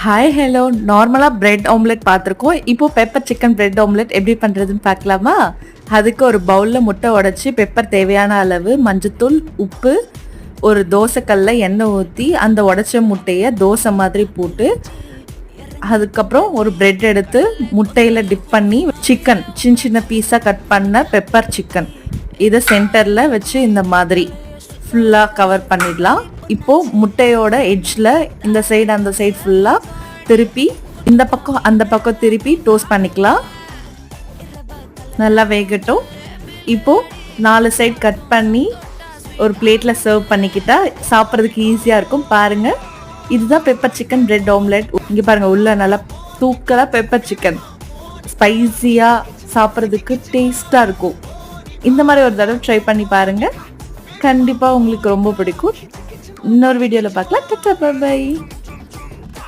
Hi hello நார்மலாக bread omelette பார்த்துருக்கோம். இப்போது பெப்பர் சிக்கன் பிரெட் ஆம்லெட் எப்படி பண்ணுறதுன்னு பார்க்கலாமா? அதுக்கு ஒரு பவுலில் முட்டை உடச்சி பெப்பர் தேவையான அளவு மஞ்சத்தூள் உப்பு ஒரு தோசைக்கல்ல எண்ணெய் ஊற்றி அந்த உடச்ச முட்டையை தோசை மாதிரி போட்டு அதுக்கப்புறம் ஒரு பிரெட் எடுத்து முட்டையில் டிப் பண்ணி சிக்கன் சின்ன சின்ன பீஸாக கட் பண்ண பெப்பர் சிக்கன் இதை சென்டரில் வச்சு இந்த மாதிரி ஃபுல்லாக கவர் பண்ணிடலாம். இப்போது முட்டையோட எட்ஜில் இந்த சைடு அந்த சைடு ஃபுல்லாக திருப்பி இந்த பக்கம் அந்த பக்கம் திருப்பி டோஸ்ட் பண்ணிக்கலாம். நல்லா வேகட்டும். இப்போது 4 சைடு கட் பண்ணி ஒரு பிளேட்டில் சர்வ் பண்ணிக்கிட்டா சாப்பிட்றதுக்கு ஈஸியாக இருக்கும். பாருங்கள், இதுதான் பெப்பர் சிக்கன் பிரெட் ஆம்லெட். இங்கே பாருங்கள், உள்ள நல்லா தூக்கலாக பெப்பர் சிக்கன் ஸ்பைஸியாக சாப்பிட்றதுக்கு டேஸ்ட்டாக இருக்கும். இந்த மாதிரி ஒரு தடவை ட்ரை பண்ணி பாருங்கள், கண்டிப்பாக உங்களுக்கு ரொம்ப பிடிக்கும். இன்னொரு வீடியோவில் பார்க்கலாம். டாடா பை பை.